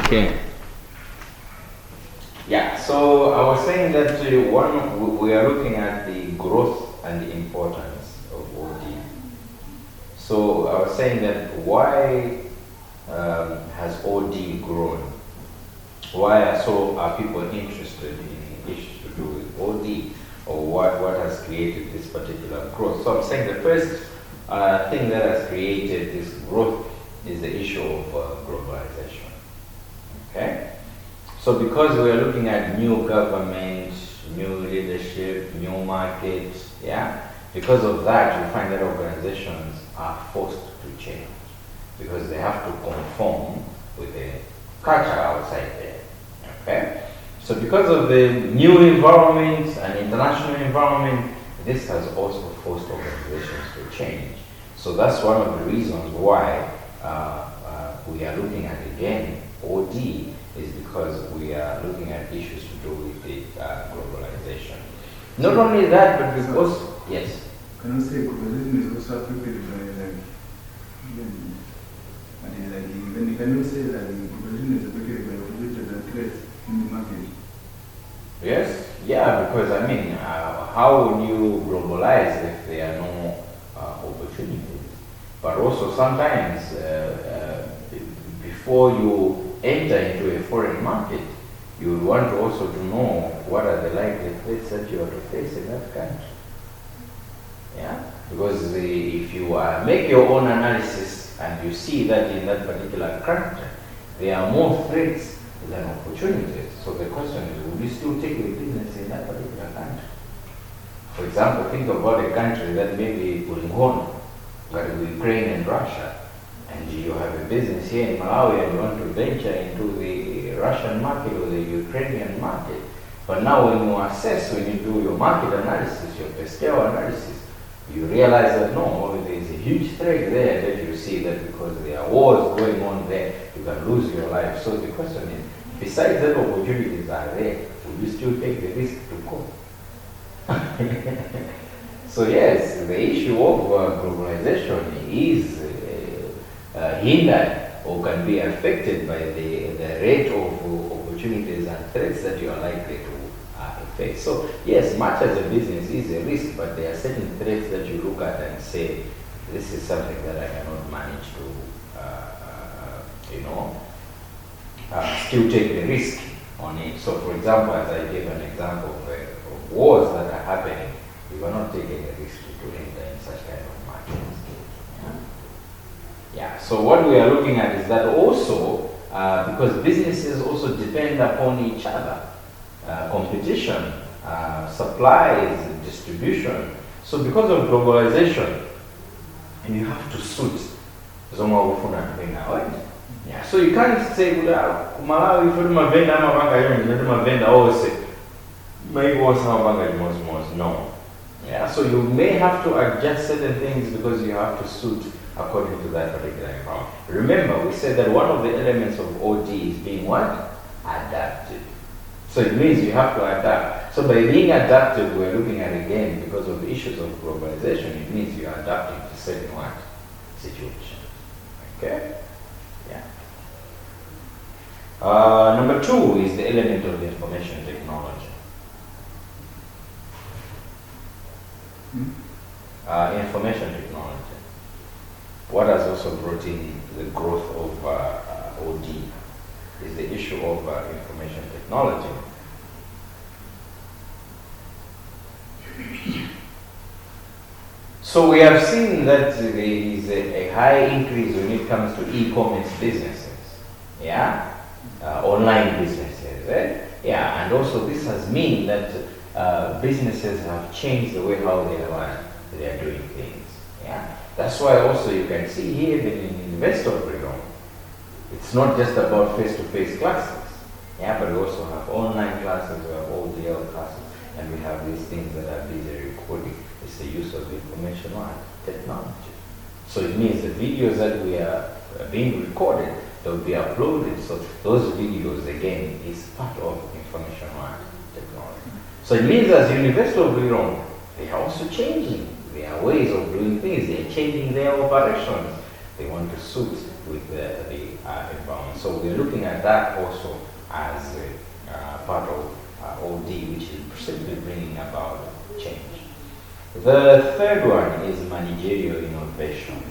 Okay. Yeah, so I was saying that we are looking at the growth and the importance of OD. So I was saying that why has OD grown? Why are people interested in issues to do with OD, or what has created this particular growth? So I'm saying the first thing that has created this growth is the issue of globalization. Okay? So because we are looking at new government, new leadership, new markets, yeah, because of that you find that organizations are forced to change because they have to conform with the culture outside there. Okay? So because of the new environment and international environment, this has also forced organizations to change. So that's one of the reasons why we are looking at again OD is because we are looking at issues to do with the globalization. Not only that, but because, yes. Can you say globalization is also affected by can you say that globalization is affected by opportunities and threats in the market? Yes, yeah, because I mean, how would you globalize if there are no opportunities? But also sometimes before you enter into a foreign market, you would want also to know what are the likely threats that you are to face in that country. Yeah, because if you make your own analysis and you see that in that particular country there are more threats than opportunities, so the question is, would you still take a business in that particular country? For example, think about a country that may be Ulingono, like Ukraine and Russia, and you have a business here in Malawi and you want to venture into the Russian market or the Ukrainian market. But now when you assess, when you do your market analysis, your Pestel analysis, you realize that no, there is a huge threat there that you see that because there are wars going on there, you can lose your life. So the question is, besides that opportunities are there, would you still take the risk to go? So yes, the issue of globalization is hindered or can be affected by the rate of opportunities and threats that you are likely to face. So yes, much as a business is a risk, but there are certain threats that you look at and say, this is something that I cannot manage to, still take the risk on it. So for example, as I gave an example of wars that are happening, you are not taking a risk to enter in such kind of markets. Yeah, so what we are looking at is that also, because businesses also depend upon each other, competition, supplies, distribution. So because of globalization, you have to suit yeah, so you can't say, Malawi, no. Yeah, so you may have to adjust certain things because you have to suit according to that particular environment. Remember, we said that one of the elements of OD is being what? Adaptive. So it means you have to adapt. So by being adaptive, we're looking at again, because of the issues of globalization, it means you are adapting to certain what? Situations. Okay? Yeah. Number two is the element of information technology. Information technology. What has also brought in the growth of OD is the issue of information technology. So we have seen that there is a high increase when it comes to e-commerce businesses, yeah, online businesses, yeah, and also this has meant that businesses have changed the way how they are doing things, yeah. That's why also you can see here that in Investor Freedom, it's not just about face-to-face classes, yeah, but we also have online classes, we have ODL classes, and we have these things that are busy recording. It's the use of information technology. So it means the videos that we are being recorded, they'll be uploaded. So those videos, again, is part of information technology. So it means as University of Lyon, they are also changing their ways of doing things. They are changing their operations. They want to suit with the environment. So we're looking at that also as part of OD, which is simply bringing about change. The third one is managerial innovation.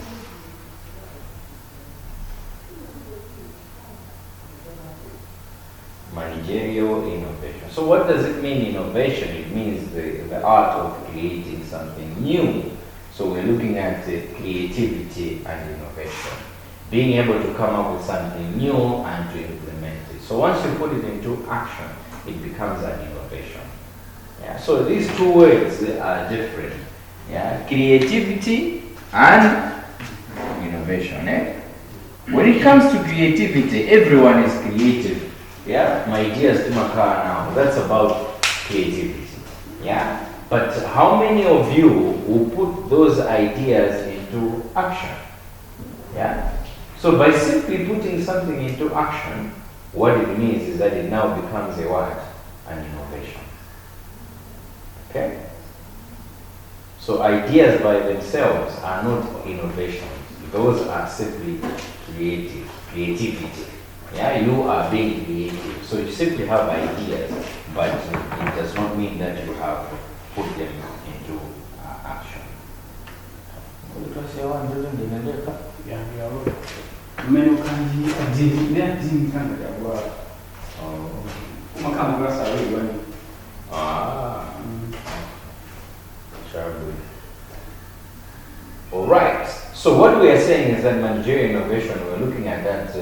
Managerial innovation. So what does it mean, innovation? It means the art of creating something new. So we're looking at creativity and innovation. Being able to come up with something new and to implement it. So once you put it into action, it becomes an innovation. Yeah. So these two words are different. Yeah. Creativity and innovation. When it comes to creativity, everyone is creative. Yeah. My ideas to my car now. That's about creativity. Yeah. But how many of you will put those ideas into action? Yeah. So by simply putting something into action, what it means is that it now becomes a what? An innovation. Okay? So ideas by themselves are not innovations. Those are simply creativity. Yeah, you are being creative. So you simply have ideas, but it does not mean that you have put them into action. All right. So what we are saying is that managerial innovation, we're looking at that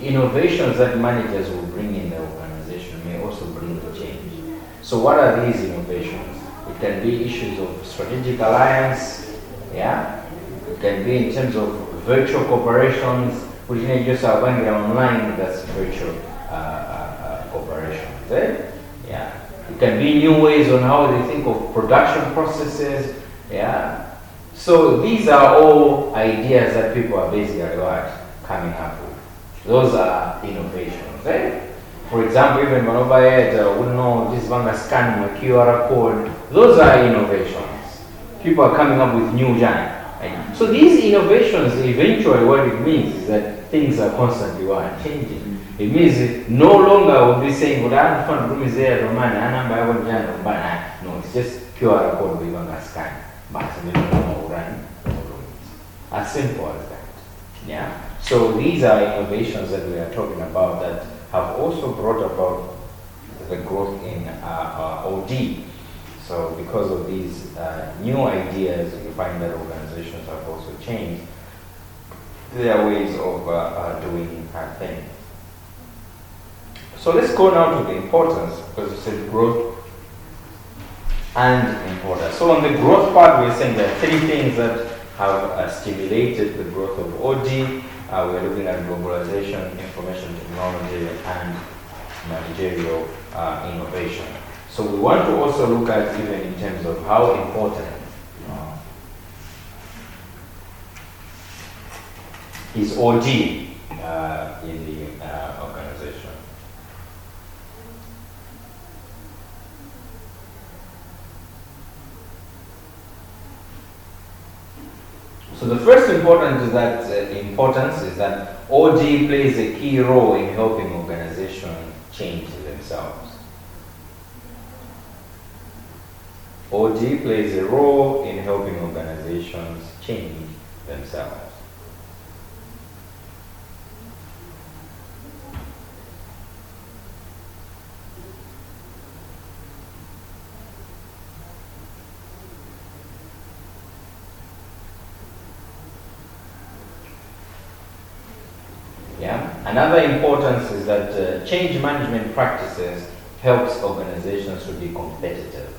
innovations that managers will bring in the organization may also bring change. So what are these innovations? It can be issues of strategic alliance, yeah. It can be in terms of virtual corporations, which is just online, that's virtual corporations. Yeah. It can be new ways on how they think of production processes, yeah. So these are all ideas that people are basically coming up with. Those are innovations, right? For example, even Manobayet would know this one scanning a QR code. Those are innovations. People are coming up with new giant. Right? So these innovations, eventually what it means is that things are constantly changing. It means no longer will be saying, well, I don't room is there, no, it's just QR code we want to scan. As simple as that. Yeah. So these are innovations that we are talking about that have also brought about the growth in OD. So because of these new ideas, you find that organizations have also changed their ways of doing things. So let's go now to the importance, because you said growth and importance. So on the growth part, we're saying there are three things that have stimulated the growth of OD. We're looking at globalization, information technology, and managerial innovation. So we want to also look at, even in terms of how important is OD in the organization. So the first importance is that OD plays a key role in helping organizations change themselves. OD plays a role in helping organizations change themselves. Yeah. Another importance is that change management practices helps organizations to be competitive.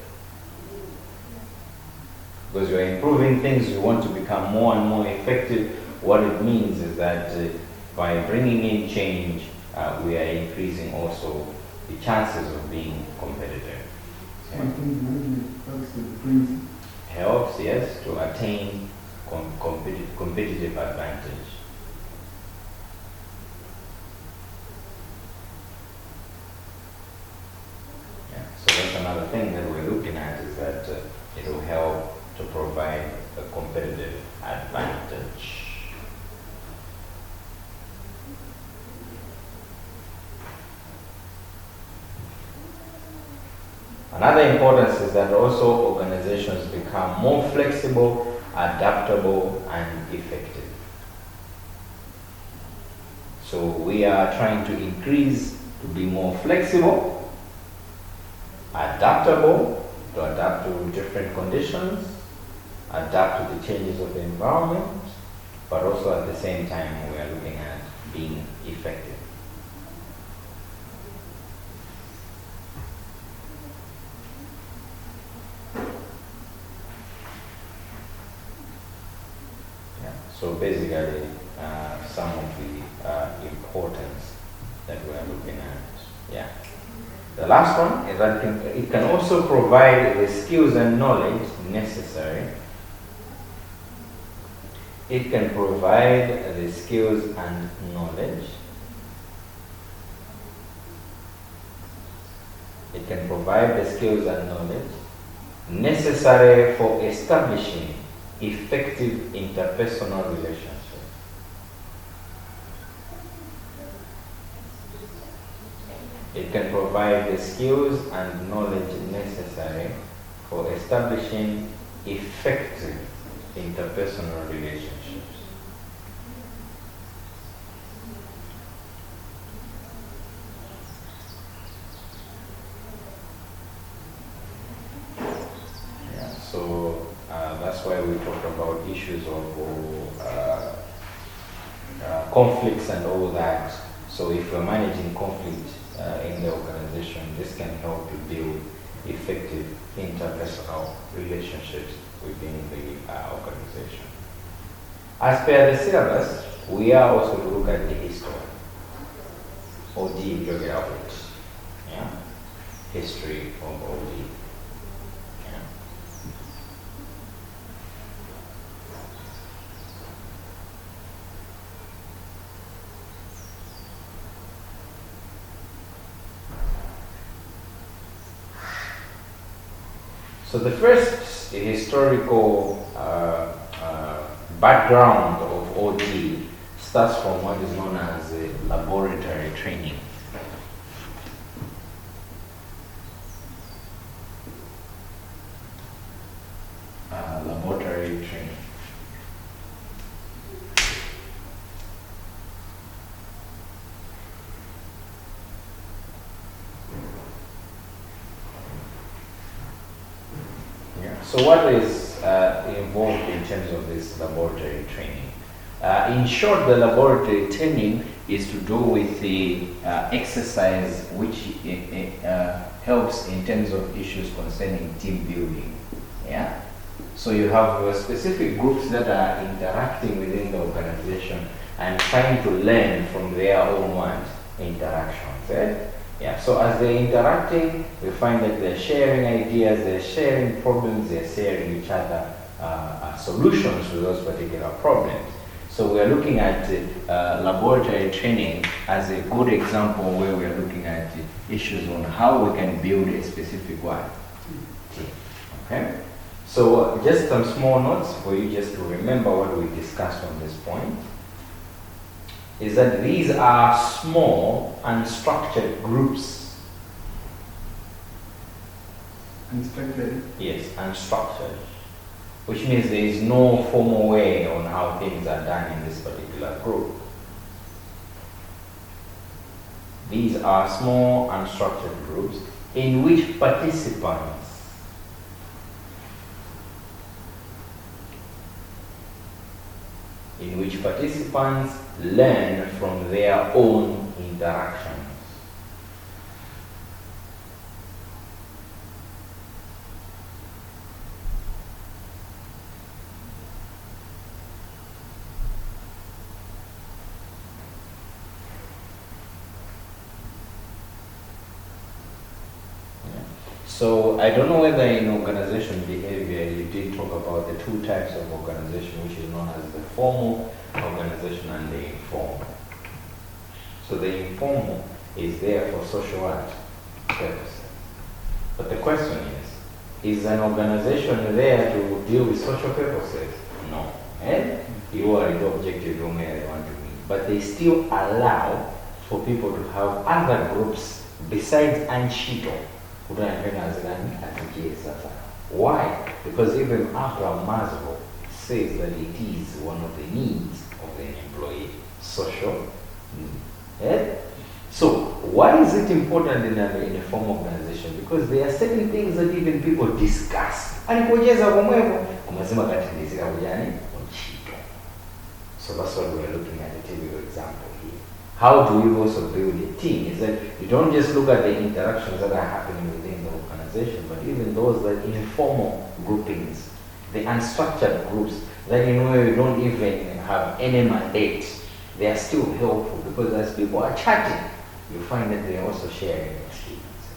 Because you're improving things, you want to become more and more effective. What it means is that by bringing in change, we are increasing also the chances of being competitive. Helps, yes, to attain competitive advantage. So that's another thing that we're looking at, is that it will help to provide a competitive advantage. Another importance is that also organizations become more flexible, adaptable, and effective. So we are trying to increase to be more flexible, adaptable, to adapt to different conditions, adapt to the changes of the environment, but also at the same time we are looking at being effective. So basically, some of the importance that we are looking at. Yeah. The last one is that it can also provide the skills and knowledge necessary. It can provide the skills and knowledge. It can provide the skills and knowledge necessary for establishing effective interpersonal relationships. It can provide the skills and knowledge necessary for establishing effective interpersonal relationships. Yeah, so that's why we talk about issues of conflicts and all that. So if we're managing conflict in the organization, this can help to build effective interpersonal relationships within the organization. As per the syllabus, we are also to look at the history OD geography. Yeah, history of OD. Yeah. So the first historical background of OD starts from what is known as laboratory training. Laboratory training. So what is involved in terms of this laboratory training? In short, the laboratory training is to do with the exercise which helps in terms of issues concerning team building. Yeah. So you have specific groups that are interacting within the organization and trying to learn from their own interactions. Eh? Yeah, so as they're interacting, we find that they're sharing ideas, they're sharing problems, they're sharing each other solutions to those particular problems. So we are looking at laboratory training as a good example where we are looking at issues on how we can build a specific team. Okay? So just some small notes for you just to remember what we discussed on this point. Is that these are small, unstructured groups. Unstructured? Yes, unstructured. Which means there is no formal way on how things are done in this particular group. These are small, unstructured groups in which participants learn from their own interactions. So I don't know whether in organization behavior you did talk about the two types of organization, which is known as the formal organization and the informal. So the informal is there for social purposes. But the question is an organization there to deal with social purposes? No. You are the objective where they want to be. But they still allow for people to have other groups besides Anshido Why? Because even Abraham Maslow says that it is one of the needs of the employee, social need. Eh? So, why is it important in a form organization? Because there are certain things that even people discuss. So that's what we're looking at, a typical example here. How do you also build a team? Is that you don't just look at the interactions that are happening within the organization, but even those that informal groupings, the unstructured groups, that you don't even have any mandate, they are still helpful because as people are chatting, you find that they are also sharing experience.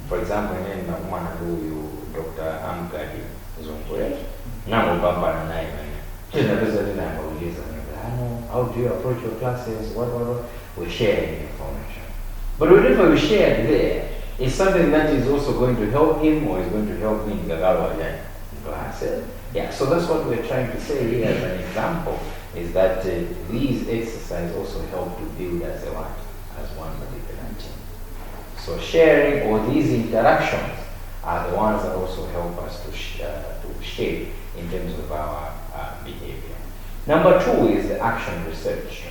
For example, in Manadu, Dr. Amgadi Zongwe, now Bamba how do you approach your classes? What? We're sharing information. But whatever we share there is something that is also going to help him or is going to help me in the classes. Yeah, so that's what we're trying to say here as an example, is that these exercises also help to build as one particular team. So sharing or these interactions are the ones that also help us to shape in terms of our behavior. Number 2 is the action research.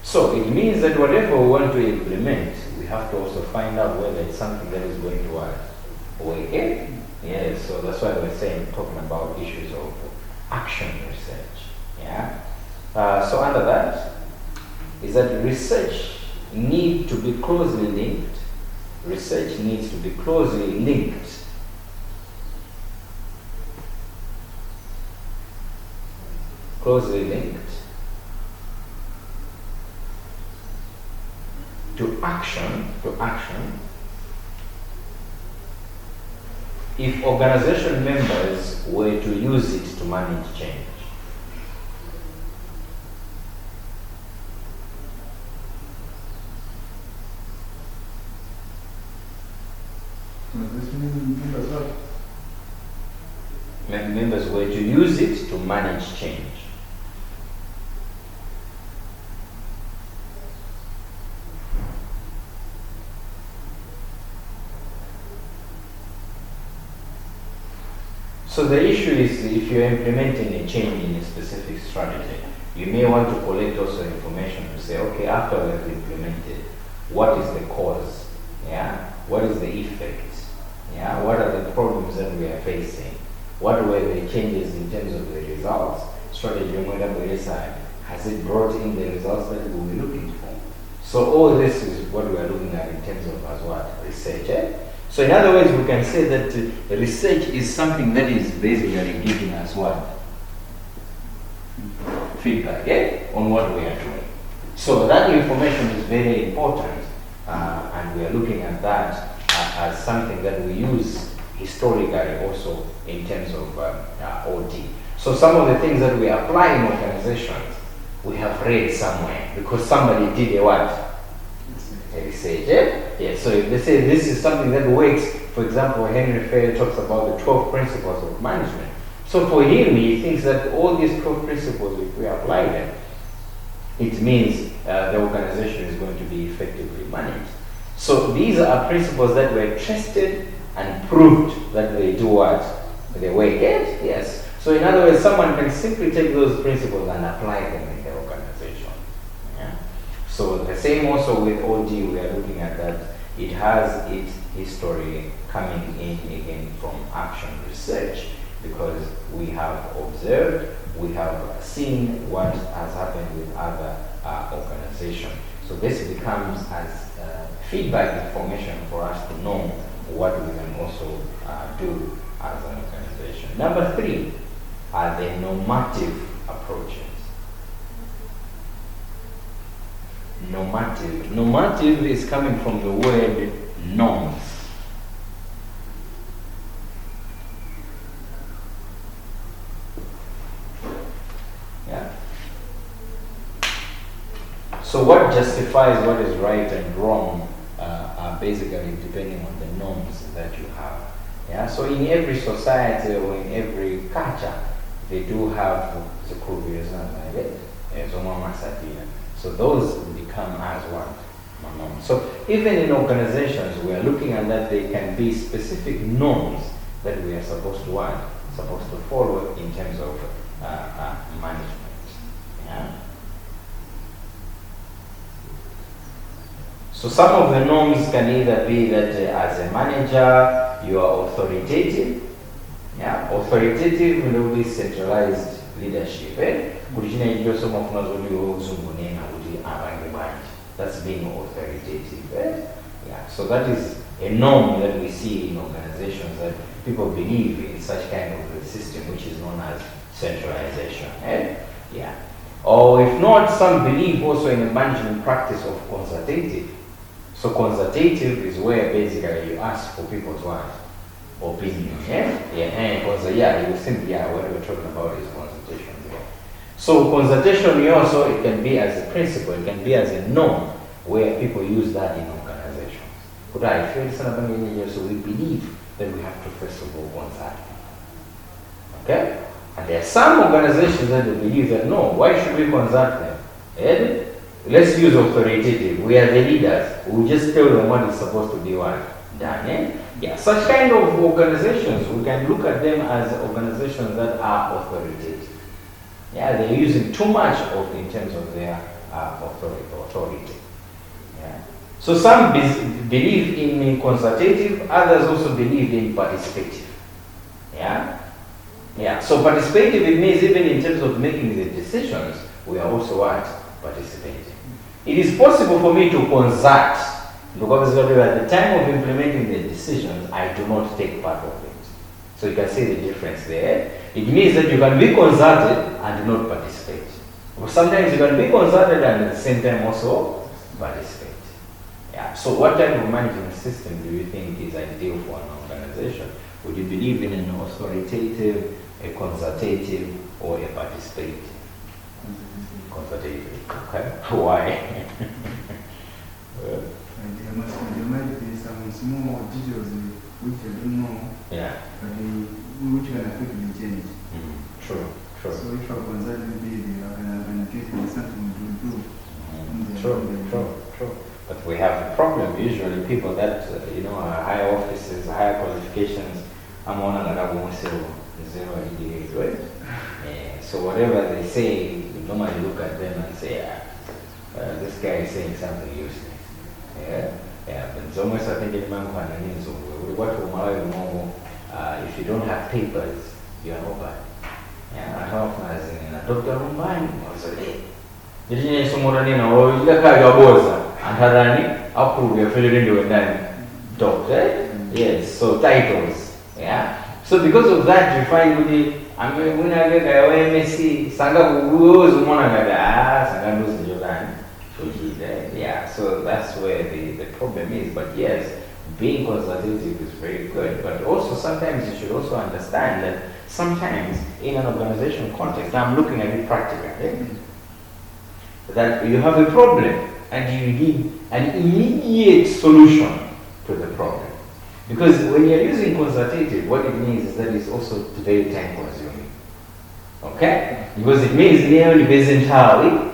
So it means that whatever we want to implement, we have to also find out whether it's something that is going to work. Okay? Yes, so that's why we're talking about issues of action research. Yeah? So under that is that research needs to be closely linked. Research needs to be closely linked to action if organization members were to use it to manage change. Members were to use it to manage change. So the issue is, if you're implementing a change in a specific strategy, you may want to collect also information to say, okay, after we've implemented, what is the cause? Yeah? What is the effect? Yeah? What are the problems that we are facing? What were the changes in terms of the results? Strategy, has it brought in the results that we were looking for? So all this is what we are looking at in terms of as what? Research. Eh? So in other words, we can say that research is something that is basically giving us what? Feedback, on what we are doing. So that information is very important, and we are looking at that as something that we use historically also in terms of OD. So some of the things that we apply in organizations, we have read somewhere because somebody did a what? A research. Yeah. So if they say this is something that works, for example, Henry Fair talks about the 12 principles of management. So for him, he thinks that all these 12 principles, if we apply them, it means the organization is going to be effectively managed. So these are principles that were tested and proved that they do what? They work. Yes. So in other words, someone can simply take those principles and apply them in their organization. Yeah? So the same also with OD, we are looking at that it has its history coming in again from action research, because we have observed, we have seen what has happened with other organizations. So this becomes as feedback information for us to know what we can also do as an organization. Number 3 are the normative approaches. Normative is coming from the word norms. Yeah. So what justifies what is right and wrong are basically depending on the norms that you have. Yeah, so in every society or in every culture, they do have the kubias and so those become as one. So even in organizations, we are looking at that there can be specific norms that we are supposed to follow in terms of management. Yeah. So some of the norms can either be that as a manager you are authoritative. Yeah, authoritative will be centralized leadership. That's being authoritative. Yeah, so that is a norm that we see in organizations, that people believe in such kind of a system which is known as centralization. Yeah. Or if not, some believe also in the management practice of consultative. So consultative is where basically you ask for people's opinion. You simply, what we're talking about is consultation. So consultation also, it can be as a principle, it can be as a norm where people use that in organizations. So we believe that we have to first of all consult. Okay? And there are some organizations that believe that no, why should we consult them? Let's use authoritative. We are the leaders. We just tell them what is supposed to be done. Yeah, such kind of organizations, we can look at them as organizations that are authoritative. Yeah, they're using too much in terms of their authority. Yeah. So some believe in consultative, others also believe in participative. Yeah. Yeah. So participative, it means even in terms of making the decisions, we are also participating. It is possible for me to consult, because at the time of implementing the decisions, I do not take part of it. So you can see the difference there. It means that you can be consulted and not participate. But sometimes you can be consulted and at the same time also participate. Yeah. So what type of management system do you think is ideal for an organization? Would you believe in an authoritative, a consultative, or a participative? Consultative. Okay. Why? There might be some small details which I don't know. Yeah. But which can affect the change. True. So if I consult maybe I can get something to improve. True. But we have a problem usually, people that are higher offices, higher qualifications, I'm on zero ideas, right? So whatever they say, you normally look at them and say, this guy is saying something useless. Yeah, but it's almost, I think, if you don't have papers, you are nobody. Yeah, I have as in a doctor Mumbai, also, did you some more than or you and Harani, approve your filling doctor? Yes, so titles. Yeah. So because of that, you find when I get MSc, Sanga was Sanga yeah, so that's where the problem is. But yes, being consultative is very good. But also sometimes you should also understand that sometimes in an organization context, now I'm looking at it practically, that you have a problem and you need an immediate solution to the problem. Because when you're using consultative, what it means is that it's also very time consuming. Okay? Because it means entirely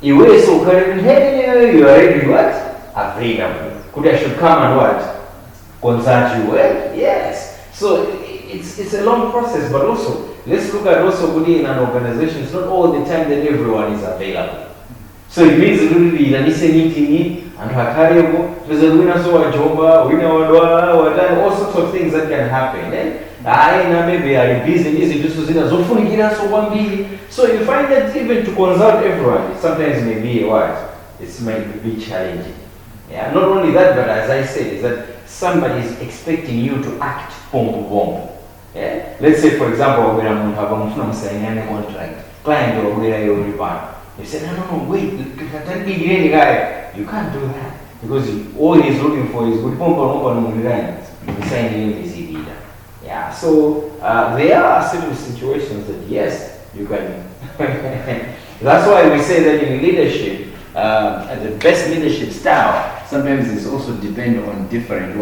you are already what? Available. Could I should come and what? Consult you? Well, yes. So it's a long process, but also let's look at also in an organization. It's not all the time that everyone is available. So it means really that meeting and her career, there's a winner so a job, all sorts of things that can happen. Maybe are busy, so you find that even to consult everyone, sometimes may be it might be challenging. Yeah, not only that, but as I said, is that somebody is expecting you to act bomb. Yeah? Let's say, for example, when I'm signing a contract, client or where you reply. You say, no, wait, that big really guy. You can't do that. Because all he's looking for is good signing his leader. Yeah, so there are certain situations that yes, you can. That's why we say that in leadership, the best leadership style sometimes is also depend on different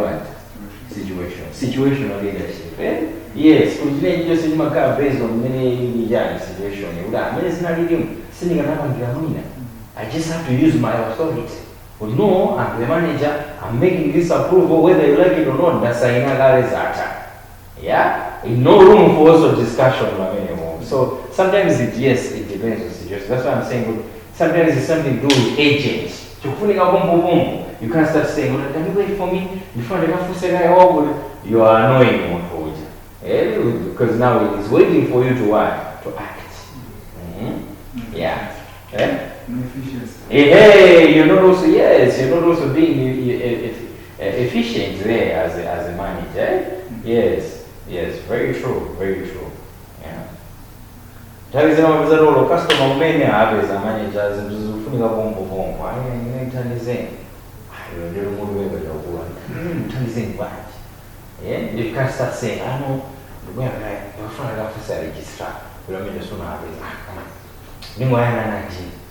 situational leadership. Yes, kuchine njo sinimaka based on many situation. Many scenario sinikanapangila mwina. I just have to use my authority. Well, no, I'm the manager, I'm making this approval whether you like it or not, that's a yeah? No room for also discussion anymore. So sometimes it depends on the situation. That's why I'm saying sometimes it's something to do with agents. You can't start saying, well, can you wait for me? You are annoying one for because now it is waiting for you to what? To act. Yeah. Hey, you're not also being efficient there as a manager. Yes, very true. Yeah. Tell us about customer many as a manager and funika bombo. Why you saying? I don't know what. Yeah, you can start saying, I know the way I find out to say register. We don't mean to soon have it.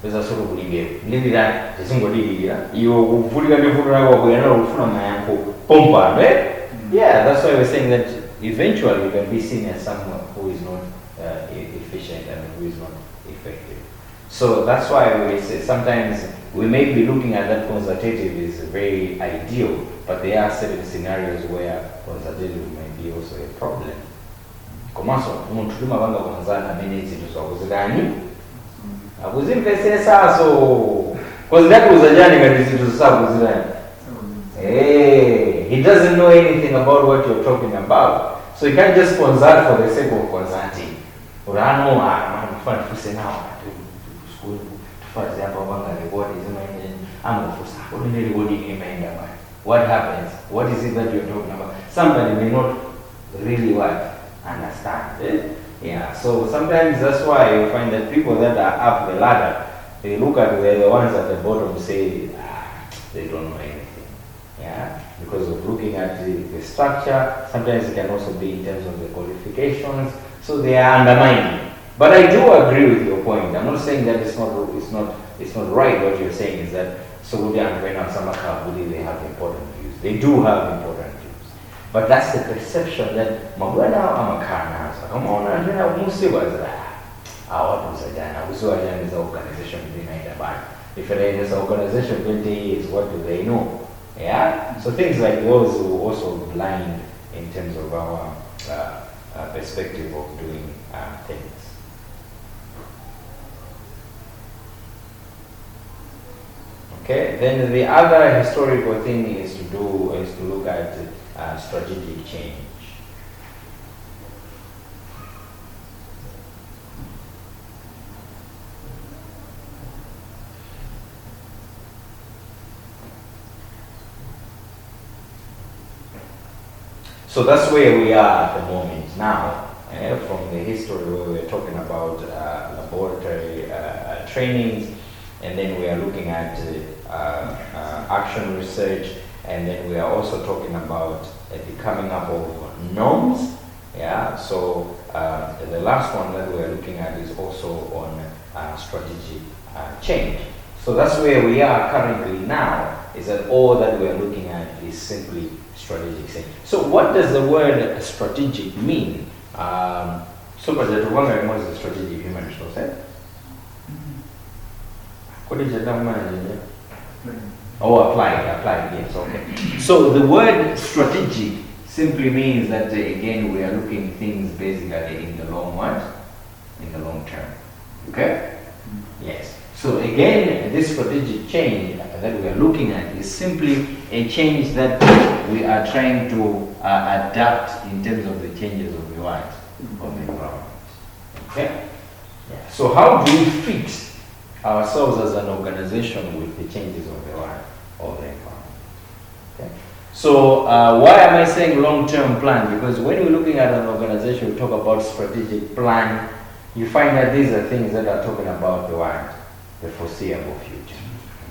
There's a sort of leave that the single leader. You fully from my uncle Pompa, right? Yeah, that's why we're saying that eventually you can be seen as someone who is not efficient and who is not effective. So that's why we say sometimes we may be looking at that consultative is very ideal, but there are certain scenarios where consultative may be also a problem. Komaso, umuntu banga kwanzana manage to gani? Akuzimvese saso. Because that was a journey that is to sabu. Hey, he doesn't know anything about what you're talking about. So you can't just consult for the sake of consulting. Urano man fun fuse now to school. For example, what is what happens? What is it that you're talking about? Somebody may not really understand. Yeah, so sometimes that's why you find that people that are up the ladder, they look at the ones at the bottom say, they don't know anything. Yeah, because of looking at the structure, sometimes it can also be in terms of the qualifications, so they are undermining. But I do agree with your point. I'm not saying that it's not right. What you're saying is that Saudi and Samakabudi, they have important views. They do have important views. But that's the perception that Mabwana Amakana, come on, and Musi was what was I was an organization behind the bar. If it is an organization 20 years, what do they know? Yeah? So things like those will also blind in terms of our perspective of doing things. Okay, then the other historical thing is to look at strategic change. So that's where we are at the moment now. From the history where we're talking about laboratory trainings, and then we are looking at action research, and then we are also talking about the coming up of norms. Yeah, so the last one that we are looking at is also on strategic change. So that's where we are currently now, is that all that we are looking at is simply strategic change. So what does the word strategic mean? So what is the strategic human resource? What is the term? Oh, applied, yes, okay. So the word strategic simply means that, again, we are looking things basically in the long run, in the long term. Okay? Yes. So again, this strategic change that we are looking at is simply a change that we are trying to adapt in terms of the changes of the world, of the environment. Okay? Yeah. So how do we fit ourselves as an organization with the changes of the world, of the environment? Okay? So why am I saying long-term plan? Because when we're looking at an organization, we talk about strategic plan, you find that these are things that are talking about the world, the foreseeable future.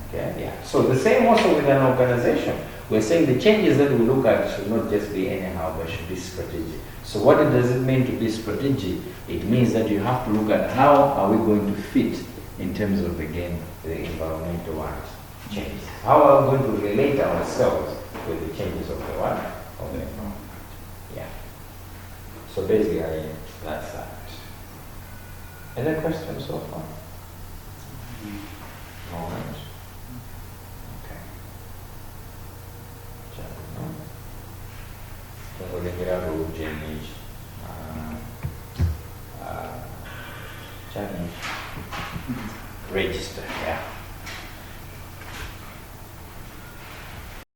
Okay? Yeah. So the same also with an organization. We're saying the changes that we look at should not just be anyhow, but should be strategic. So what does it mean to be strategic? It means that you have to look at how are we going to fit in terms of, again, the environmental change. How are we going to relate ourselves with the changes of the world? Okay. Yeah. So basically, that's that. Any questions so far? No. Right. Okay. Ciao. Tengo che tirare un Jenny. Chinese register, yeah.